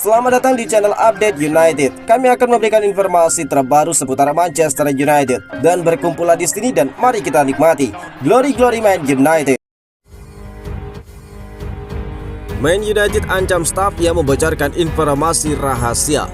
Selamat datang di channel Update United. Kami akan memberikan informasi terbaru seputar Manchester United dan berkumpullah di sini dan mari kita nikmati Glory Man United. Man United ancam staf yang membocorkan informasi rahasia.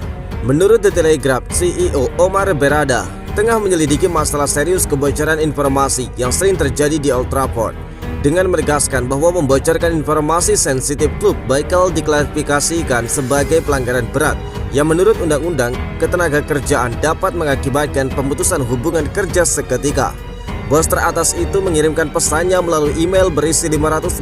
Menurut The Telegraph, CEO Omar Berrada tengah menyelidiki masalah serius kebocoran informasi yang sering terjadi di Old Trafford, dengan menegaskan bahwa membocorkan informasi sensitif klub bakal diklasifikasikan sebagai pelanggaran berat yang menurut undang-undang ketenagakerjaan dapat mengakibatkan pemutusan hubungan kerja seketika. Bos teratas itu mengirimkan pesannya melalui email berisi 580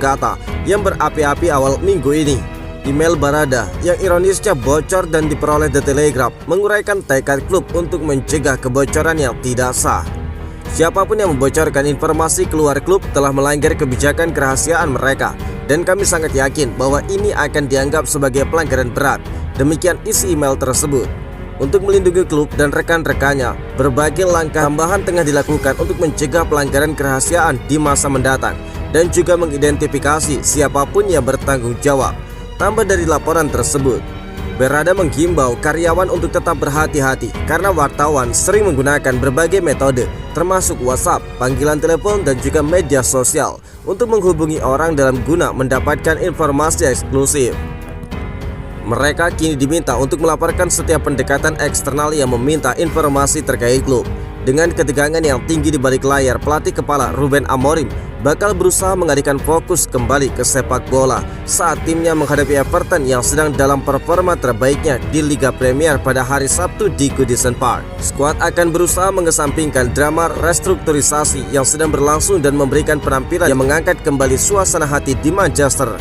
kata yang berapi-api awal minggu ini. Email Berrada yang ironisnya bocor dan diperoleh The Telegraph menguraikan tekad klub untuk mencegah kebocoran yang tidak sah. Siapapun yang membocorkan informasi keluar klub telah melanggar kebijakan kerahasiaan mereka, dan kami sangat yakin bahwa ini akan dianggap sebagai pelanggaran berat. Demikian isi email tersebut. Untuk melindungi klub dan rekan-rekannya, berbagai langkah tambahan tengah dilakukan untuk mencegah pelanggaran kerahasiaan di masa mendatang dan juga mengidentifikasi siapapun yang bertanggung jawab. Tambah dari laporan tersebut, Berrada menghimbau karyawan untuk tetap berhati-hati karena wartawan sering menggunakan berbagai metode termasuk WhatsApp, panggilan telepon dan juga media sosial untuk menghubungi orang dalam guna mendapatkan informasi eksklusif. Mereka kini diminta untuk melaporkan setiap pendekatan eksternal yang meminta informasi terkait klub. Dengan ketegangan yang tinggi di balik layar, pelatih kepala Ruben Amorim bakal berusaha mengalihkan fokus kembali ke sepak bola saat timnya menghadapi Everton yang sedang dalam performa terbaiknya di Liga Premier pada hari Sabtu di Goodison Park. Skuad akan berusaha mengesampingkan drama restrukturisasi yang sedang berlangsung dan memberikan penampilan yang mengangkat kembali suasana hati di Manchester.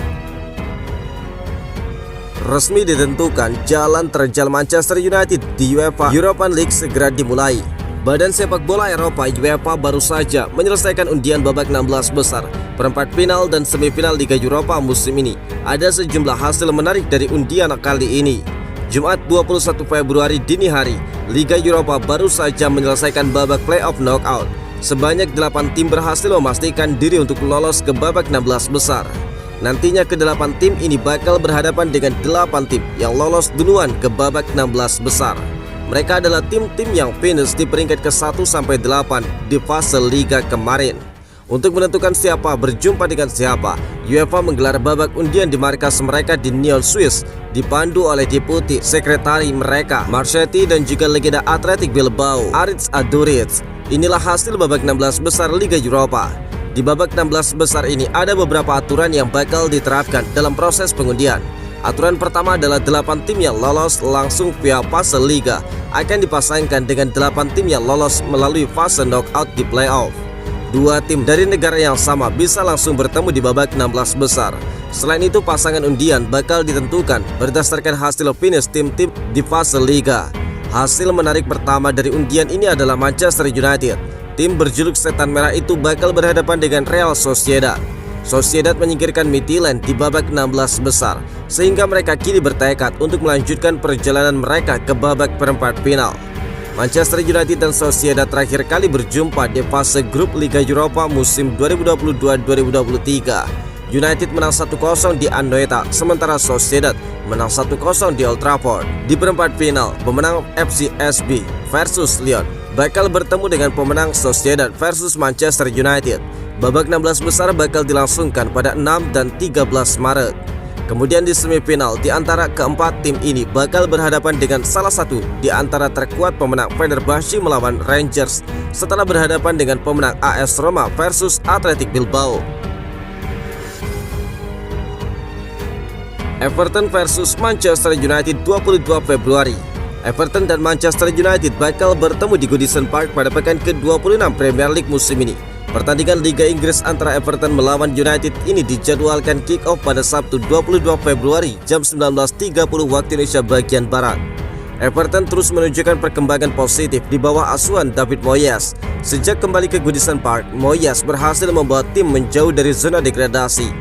Resmi ditentukan, jalan terjal Manchester United di UEFA Europa League segera dimulai. Badan Sepak Bola Eropa UEFA baru saja menyelesaikan undian babak 16 besar, perempat final dan semifinal Liga Eropa musim ini. Ada sejumlah hasil menarik dari undian kali ini. Jumat 21 Februari dini hari, Liga Eropa baru saja menyelesaikan babak playoff knockout. Sebanyak 8 tim berhasil memastikan diri untuk lolos ke babak 16 besar. Nantinya ke-8 tim ini bakal berhadapan dengan 8 tim yang lolos duluan ke babak 16 besar. Mereka adalah tim-tim yang finish di peringkat ke-1-8 di fase Liga kemarin. Untuk menentukan siapa berjumpa dengan siapa, UEFA menggelar babak undian di markas mereka di Nyon, Swiss, dipandu oleh Deputi Sekretari mereka, Marchetti, dan juga legenda Athletic Bilbao, Aritz Aduriz. Inilah hasil babak 16 besar Liga Eropa. Di babak 16 besar ini ada beberapa aturan yang bakal diterapkan dalam proses pengundian. Aturan pertama adalah 8 tim yang lolos langsung via fase Liga akan dipasangkan dengan 8 tim yang lolos melalui fase knockout di playoff. 2 tim dari negara yang sama bisa langsung bertemu di babak 16 besar. Selain itu, pasangan undian bakal ditentukan berdasarkan hasil finish tim-tim di fase Liga. Hasil menarik pertama dari undian ini adalah Manchester United. Tim berjuluk Setan Merah itu bakal berhadapan dengan Real Sociedad. Sociedad menyingkirkan Midtjylland di babak 16 besar, sehingga mereka kini bertekad untuk melanjutkan perjalanan mereka ke babak perempat final. Manchester United dan Sociedad terakhir kali berjumpa di fase grup Liga Eropa musim 2022-2023. United menang 1-0 di Anoeta, sementara Sociedad menang 1-0 di Old Trafford. Di perempat final, pemenang FCSB versus Lyon bakal bertemu dengan pemenang Sociedad versus Manchester United. Babak 16 besar bakal dilangsungkan pada 6 dan 13 Maret. Kemudian di semifinal, di antara keempat tim ini bakal berhadapan dengan salah satu di antara terkuat pemenang Fenerbahce melawan Rangers setelah berhadapan dengan pemenang AS Roma versus Athletic Bilbao. Everton versus Manchester United 22 Februari. Everton dan Manchester United bakal bertemu di Goodison Park pada pekan ke-26 Premier League musim ini. Pertandingan Liga Inggris antara Everton melawan United ini dijadwalkan kick-off pada Sabtu 22 Februari jam 19.30 waktu Indonesia bagian Barat. Everton terus menunjukkan perkembangan positif di bawah asuhan David Moyes. Sejak kembali ke Goodison Park, Moyes berhasil membawa tim menjauh dari zona degradasi.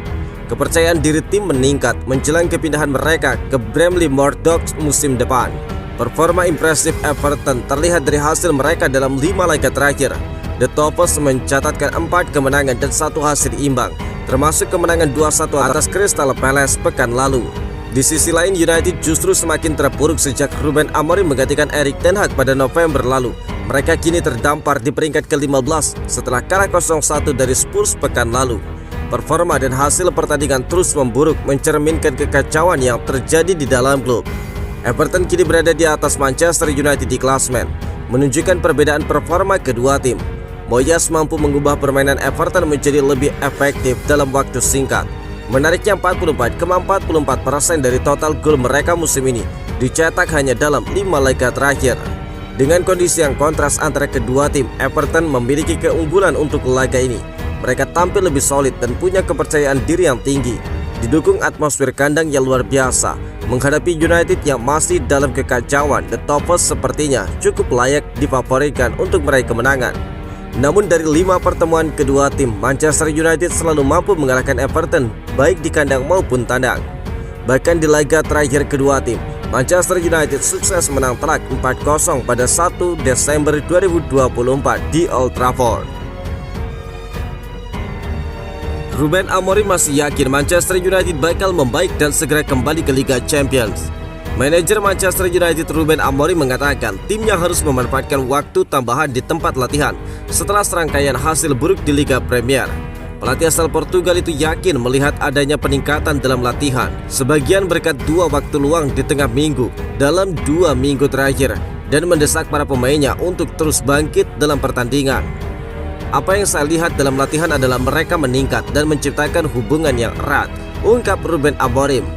Kepercayaan diri tim meningkat menjelang kepindahan mereka ke Bramley Moor Docks musim depan. Performa impresif Everton terlihat dari hasil mereka dalam 5 laga terakhir. The Toffees mencatatkan 4 kemenangan dan 1 hasil imbang, termasuk kemenangan 2-1 atas Crystal Palace pekan lalu. Di sisi lain, United justru semakin terpuruk sejak Ruben Amorim menggantikan Erik ten Hag pada November lalu. Mereka kini terdampar di peringkat ke-15 setelah kalah 0-1 dari Spurs pekan lalu. Performa dan hasil pertandingan terus memburuk, mencerminkan kekacauan yang terjadi di dalam klub. Everton kini berada di atas Manchester United di klasemen, menunjukkan perbedaan performa kedua tim. Moyes mampu mengubah permainan Everton menjadi lebih efektif dalam waktu singkat. Menariknya 44,44% dari total gol mereka musim ini dicetak hanya dalam 5 laga terakhir. Dengan kondisi yang kontras antara kedua tim, Everton memiliki keunggulan untuk laga ini. Mereka tampil lebih solid dan punya kepercayaan diri yang tinggi, didukung atmosfer kandang yang luar biasa. Menghadapi United yang masih dalam kekacauan, The Toffees sepertinya cukup layak difavoritkan untuk meraih kemenangan. Namun dari 5 pertemuan kedua tim, Manchester United selalu mampu mengalahkan Everton baik di kandang maupun tandang. Bahkan di laga terakhir kedua tim, Manchester United sukses menang telak 4-0 pada 1 Desember 2024 di Old Trafford. Ruben Amorim masih yakin Manchester United bakal membaik dan segera kembali ke Liga Champions. Manajer Manchester United Ruben Amorim mengatakan timnya harus memanfaatkan waktu tambahan di tempat latihan setelah serangkaian hasil buruk di Liga Premier. Pelatih asal Portugal itu yakin melihat adanya peningkatan dalam latihan, sebagian berkat 2 waktu luang di tengah minggu dalam 2 minggu terakhir, dan mendesak para pemainnya untuk terus bangkit dalam pertandingan. Apa yang saya lihat dalam latihan adalah mereka meningkat dan menciptakan hubungan yang erat, ungkap Ruben Amorim.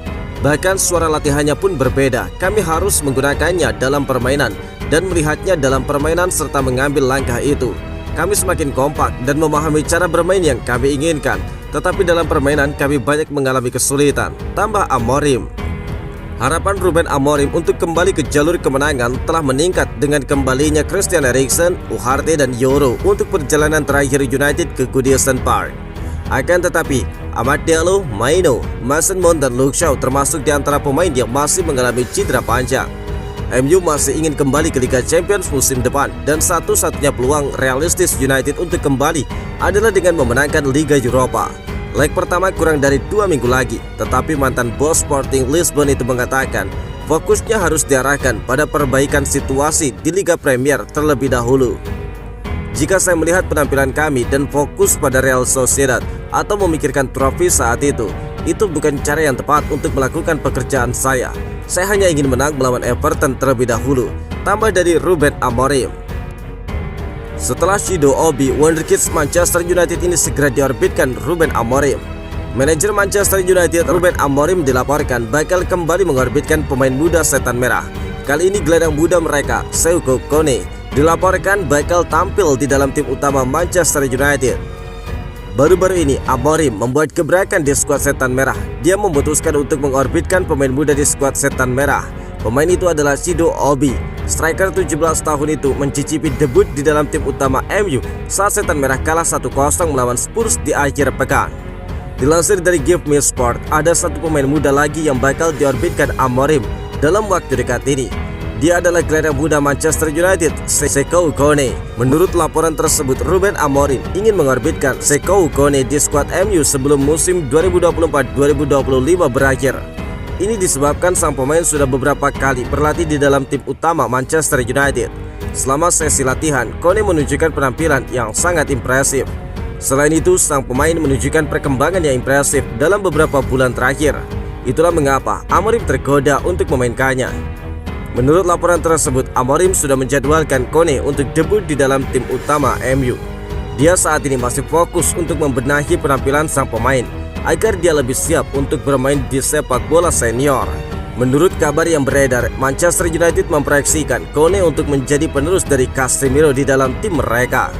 Bahkan suara latihannya pun berbeda. Kami harus menggunakannya dalam permainan dan melihatnya dalam permainan serta mengambil langkah itu. Kami semakin kompak dan memahami cara bermain yang kami inginkan. Tetapi dalam permainan kami banyak mengalami kesulitan, tambah Amorim. Harapan Ruben Amorim untuk kembali ke jalur kemenangan telah meningkat dengan kembalinya Christian Eriksen, Ugarte dan Yoro untuk perjalanan terakhir United ke Goodison Park. Akan tetapi, Amad Diallo, Maino, Mason Mount dan Luke Shaw termasuk di antara pemain yang masih mengalami cedera panjang. MU masih ingin kembali ke Liga Champions musim depan dan satu-satunya peluang realistis United untuk kembali adalah dengan memenangkan Liga Eropa. Leg pertama kurang dari 2 minggu lagi, tetapi mantan bos Sporting Lisbon itu mengatakan fokusnya harus diarahkan pada perbaikan situasi di Liga Premier terlebih dahulu. Jika saya melihat penampilan kami dan fokus pada Real Sociedad atau memikirkan trofi saat itu bukan cara yang tepat untuk melakukan pekerjaan saya. Saya hanya ingin menang melawan Everton terlebih dahulu, tambah dari Ruben Amorim. Setelah Shido Obi, wonderkid Manchester United ini segera diorbitkan Ruben Amorim. Manajer Manchester United Ruben Amorim dilaporkan bakal kembali mengorbitkan pemain muda Setan Merah. Kali ini gelandang muda mereka, Seko Kone, dilaporkan bakal tampil di dalam tim utama Manchester United. Baru-baru ini Amorim membuat gebrakan di skuad Setan Merah. Dia memutuskan untuk mengorbitkan pemain muda di skuad Setan Merah. Pemain itu adalah Shido Obi. Striker 17 tahun itu mencicipi debut di dalam tim utama MU saat Setan Merah kalah 1-0 melawan Spurs di akhir pekan. Dilansir dari Give Me Sport, ada satu pemain muda lagi yang bakal diorbitkan Amorim dalam waktu dekat ini. Dia adalah gelandang muda Manchester United, Seko Kone. Menurut laporan tersebut, Ruben Amorim ingin mengorbitkan Seko Kone di skuad MU sebelum musim 2024-2025 berakhir. Ini disebabkan sang pemain sudah beberapa kali berlatih di dalam tim utama Manchester United. Selama sesi latihan, Kone menunjukkan penampilan yang sangat impresif. Selain itu, sang pemain menunjukkan perkembangan yang impresif dalam beberapa bulan terakhir. Itulah mengapa Amorim tergoda untuk memainkannya. Menurut laporan tersebut, Amorim sudah menjadwalkan Kone untuk debut di dalam tim utama MU. Dia saat ini masih fokus untuk membenahi penampilan sang pemain agar dia lebih siap untuk bermain di sepak bola senior. Menurut kabar yang beredar, Manchester United memproyeksikan Kone untuk menjadi penerus dari Casemiro di dalam tim mereka.